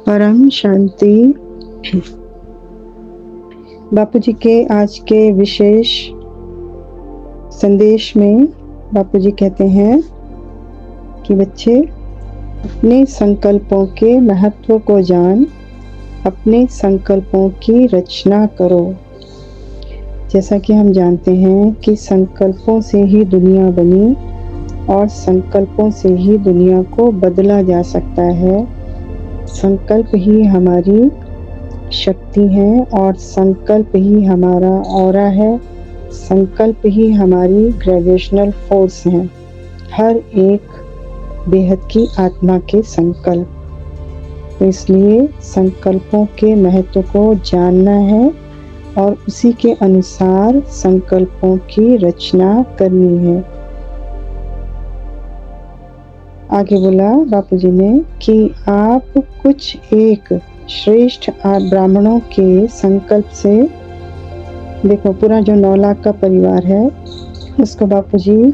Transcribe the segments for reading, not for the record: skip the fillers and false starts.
परम शांति। बापू जी के आज के विशेष संदेश में बापू जी कहते हैं कि बच्चे अपने संकल्पों के महत्व को जान, अपने संकल्पों की रचना करो। जैसा कि हम जानते हैं कि संकल्पों से ही दुनिया बनी और संकल्पों से ही दुनिया को बदला जा सकता है। संकल्प ही हमारी शक्ति है और संकल्प ही हमारा ऑरा है, संकल्प ही हमारी ग्रेविटेशनल फोर्स है। हर एक बेहद की आत्मा के संकल्प। तो इसलिए संकल्पों के महत्व को जानना है और उसी के अनुसार संकल्पों की रचना करनी है। आगे बोला बापूजी ने कि आप कुछ एक श्रेष्ठ ब्राह्मणों के संकल्प से, देखो पूरा जो 9 लाख का परिवार है उसको बापूजी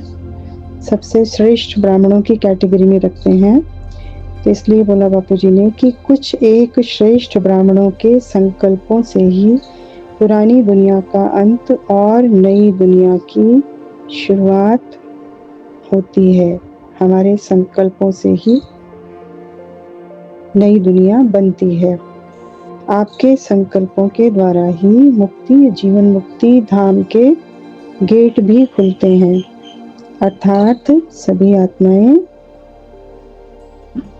सबसे श्रेष्ठ ब्राह्मणों की कैटेगरी में रखते हैं। तो इसलिए बोला बापूजी ने कि कुछ एक श्रेष्ठ ब्राह्मणों के संकल्पों से ही पुरानी दुनिया का अंत और नई दुनिया की शुरुआत होती है। हमारे संकल्पों से ही नई दुनिया बनती है। आपके संकल्पों के द्वारा ही मुक्ति, जीवन मुक्ति धाम के गेट भी खुलते हैं, अर्थात सभी आत्माएं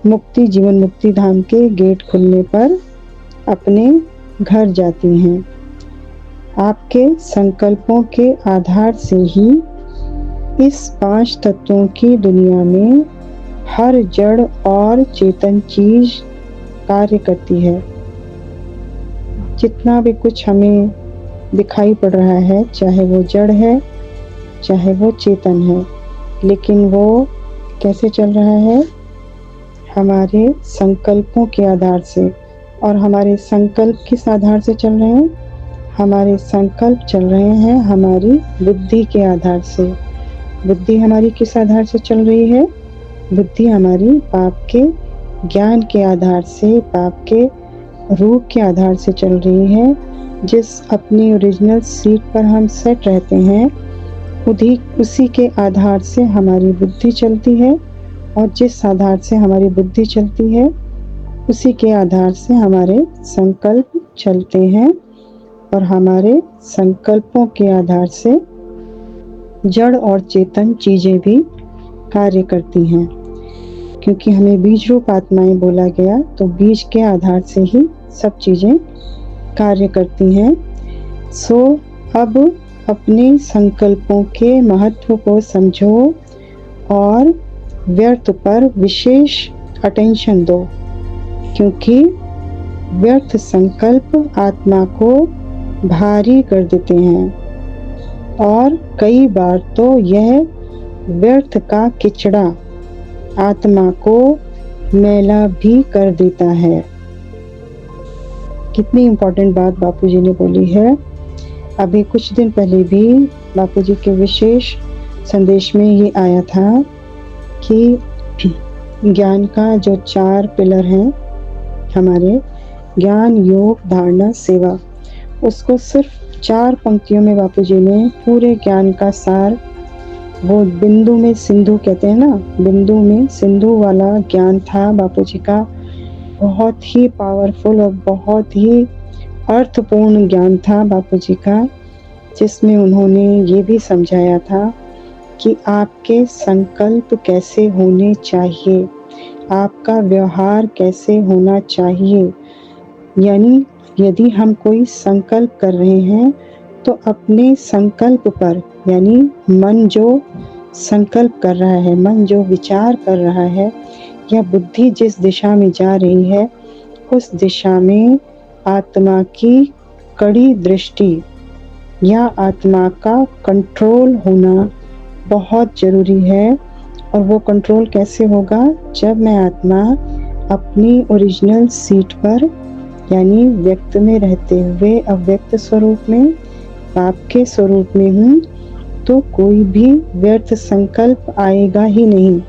मुक्ति, जीवन मुक्ति धाम के गेट खुलने पर अपने घर जाती हैं। आपके संकल्पों के आधार से ही इस 5 तत्वों की दुनिया में हर जड़ और चेतन चीज कार्य करती है। जितना भी कुछ हमें दिखाई पड़ रहा है, चाहे वो जड़ है चाहे वो चेतन है, लेकिन वो कैसे चल रहा है? हमारे संकल्पों के आधार से। और हमारे संकल्प किस आधार से चल रहे हैं? हमारे संकल्प चल रहे हैं हमारी बुद्धि के आधार से। बुद्धि हमारी किस आधार से चल रही है? बुद्धि हमारी पाप के ज्ञान के आधार से, पाप के रूप के आधार से चल रही है। जिस अपनी ओरिजिनल सीट पर हम सेट रहते हैं उसी के आधार से हमारी बुद्धि चलती है, और जिस आधार से हमारी बुद्धि चलती है उसी के आधार से हमारे संकल्प चलते हैं, और हमारे संकल्पों के आधार से जड़ और चेतन चीजें भी कार्य करती हैं। क्योंकि हमें बीज रूप आत्माएं बोला गया, तो बीज के आधार से ही सब चीजें कार्य करती हैं। सो अब अपने संकल्पों के महत्व को समझो और व्यर्थ पर विशेष अटेंशन दो, क्योंकि व्यर्थ संकल्प आत्मा को भारी कर देते हैं और कई बार तो यह व्यर्थ का किचड़ा आत्मा को मैला भी कर देता है। कितनी इम्पोर्टेंट बात बापूजी ने बोली है। अभी कुछ दिन पहले भी बापूजी के विशेष संदेश में ये आया था कि ज्ञान का जो 4 पिलर हैं हमारे, ज्ञान, योग, धारणा, सेवा, उसको सिर्फ 4 पंक्तियों में बापूजी ने पूरे ज्ञान का सार, वो बिंदु में सिंधु कहते हैं ना, बिंदु में सिंधु वाला ज्ञान था बापूजी का। बहुत ही पावरफुल और बहुत ही अर्थपूर्ण ज्ञान था बापूजी का, जिसमें उन्होंने ये भी समझाया था कि आपके संकल्प कैसे होने चाहिए, आपका व्यवहार कैसे होना चाहिए। यानी यदि हम कोई संकल्प कर रहे हैं तो अपने संकल्प पर, यानी मन जो संकल्प कर रहा है, मन जो विचार कर रहा है, या बुद्धि जिस दिशा में जा रही है उस दिशा में आत्मा की कड़ी दृष्टि या आत्मा का कंट्रोल होना बहुत जरूरी है। और वो कंट्रोल कैसे होगा? जब मैं आत्मा अपनी ओरिजिनल सीट पर, यानी व्यक्त में रहते हुए अव्यक्त स्वरूप में, पाप के स्वरूप में हूँ, तो कोई भी व्यर्थ संकल्प आएगा ही नहीं।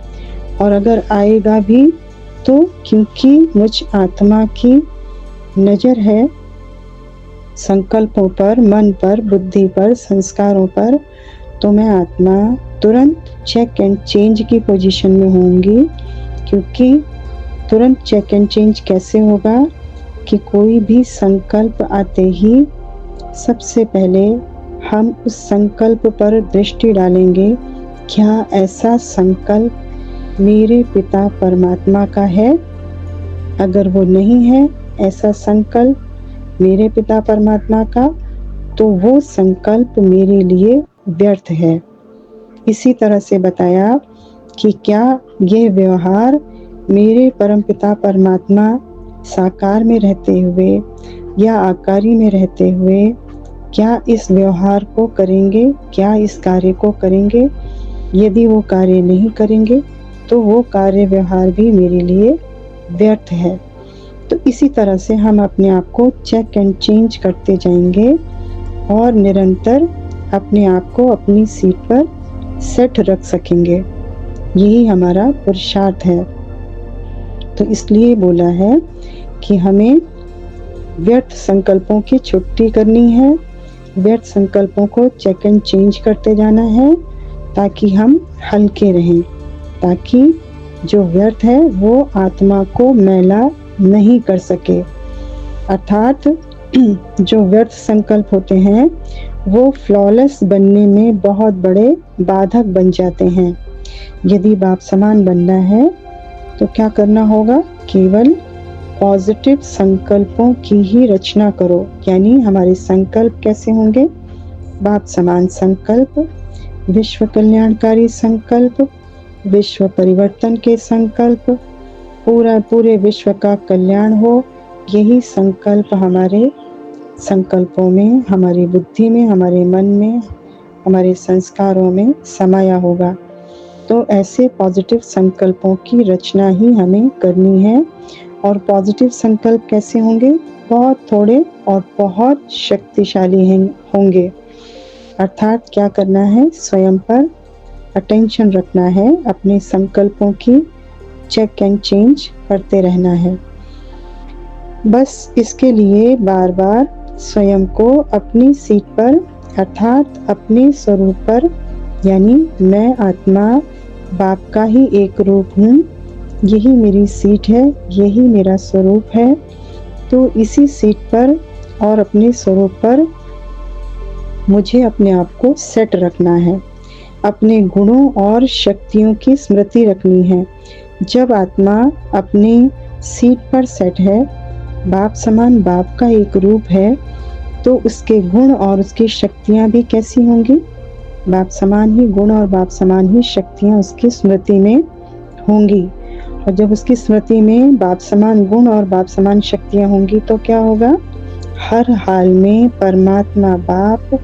और अगर आएगा भी तो क्योंकि मुझ आत्मा की नज़र है संकल्पों पर, मन पर, बुद्धि पर, संस्कारों पर, तो मैं आत्मा तुरंत चेक एंड चेंज की पोजीशन में होंगी। क्योंकि तुरंत चेक एंड चेंज कैसे होगा कि कोई भी संकल्प आते ही सबसे पहले हम उस संकल्प पर दृष्टि डालेंगे, क्या ऐसा संकल्प मेरे पिता परमात्मा का है? अगर वो नहीं है ऐसा संकल्प मेरे पिता परमात्मा का, तो वो संकल्प मेरे लिए व्यर्थ है। इसी तरह से बताया कि क्या ये व्यवहार मेरे परमपिता परमात्मा साकार में रहते हुए या आकारी में रहते हुए क्या इस व्यवहार को करेंगे, क्या इस कार्य को करेंगे? यदि वो कार्य नहीं करेंगे तो वो कार्य व्यवहार भी मेरे लिए व्यर्थ है। तो इसी तरह से हम अपने आप को चेक एंड चेंज करते जाएंगे और निरंतर अपने आप को अपनी सीट पर सेट रख सकेंगे। यही हमारा पुरुषार्थ है। तो इसलिए बोला है कि हमें व्यर्थ संकल्पों की छुट्टी करनी है, व्यर्थ संकल्पों को चेक एंड चेंज करते जाना है ताकि हम हल्के रहें, ताकि जो व्यर्थ है वो आत्मा को मैला नहीं कर सके। अर्थात जो व्यर्थ संकल्प होते हैं वो फ्लॉलेस बनने में बहुत बड़े बाधक बन जाते हैं। यदि बाप समान बनना है तो क्या करना होगा? केवल पॉजिटिव संकल्पों की ही रचना करो। यानी हमारे संकल्प कैसे होंगे? बाप समान संकल्प, विश्व कल्याणकारी संकल्प, विश्व परिवर्तन के संकल्प, पूरे विश्व का कल्याण हो, यही संकल्प हमारे संकल्पों में, हमारी बुद्धि में, हमारे मन में, हमारे संस्कारों में समाया होगा। तो ऐसे पॉजिटिव संकल्पों की रचना ही हमें करनी है। और पॉजिटिव संकल्प कैसे होंगे? बहुत थोड़े और बहुत शक्तिशाली होंगे। अर्थात क्या करना है? स्वयं पर अटेंशन रखना है, अपने संकल्पों की चेक एंड चेंज करते रहना है। बस इसके लिए बार बार स्वयं को अपनी सीट पर अर्थात अपने स्वरूप पर, यानी मैं आत्मा बाप का ही एक रूप हूँ, यही मेरी सीट है, यही मेरा स्वरूप है, तो इसी सीट पर और अपने स्वरूप पर मुझे अपने आप को सेट रखना है। अपने गुणों और शक्तियों की स्मृति रखनी है। जब आत्मा अपने सीट पर सेट है, बाप समान बाप का एक रूप है, तो उसके गुण और उसकी शक्तियाँ भी कैसी होंगी? बाप समान ही गुण और बाप समान ही शक्तियाँ उसकी स्मृति में होंगी। और जब उसकी स्मृति में बाप समान गुण और बाप समान शक्तियाँ होंगी तो क्या होगा? हर हाल में परमात्मा बाप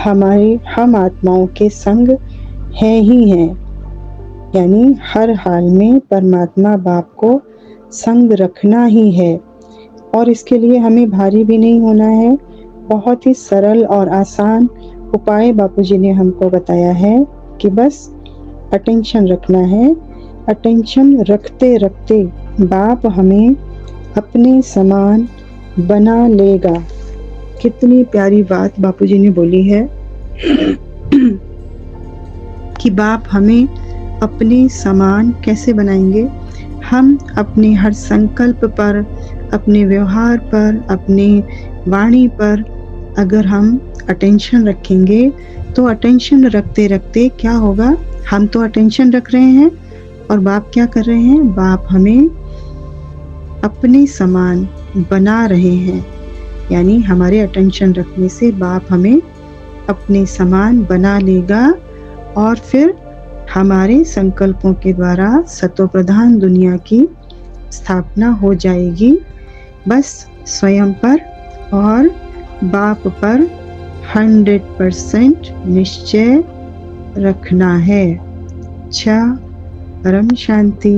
हम आत्माओं के संग है ही हैं। यानी हर हाल में परमात्मा बाप को संग रखना ही है। और इसके लिए हमें भारी भी नहीं होना है। बहुत ही सरल और आसान उपाय बापूजी ने हमको बताया है कि बस अटेंशन रखना है। अटेंशन रखते रखते बाप हमें अपने समान बना लेगा। कितनी प्यारी बात बापूजी ने बोली है कि बाप हमें अपने समान कैसे बनाएंगे? हम अपने हर संकल्प पर, अपने व्यवहार पर, अपने वाणी पर अगर हम अटेंशन रखेंगे तो अटेंशन रखते रखते क्या होगा? हम तो अटेंशन रख रहे हैं और बाप क्या कर रहे हैं? बाप हमें अपने समान बना रहे हैं। यानी हमारे अटेंशन रखने से बाप हमें अपने समान बना लेगा और फिर हमारे संकल्पों के द्वारा सतो प्रधान दुनिया की स्थापना हो जाएगी। बस स्वयं पर और बाप पर 100% निश्चय रखना है। अच्छा, परम शांति।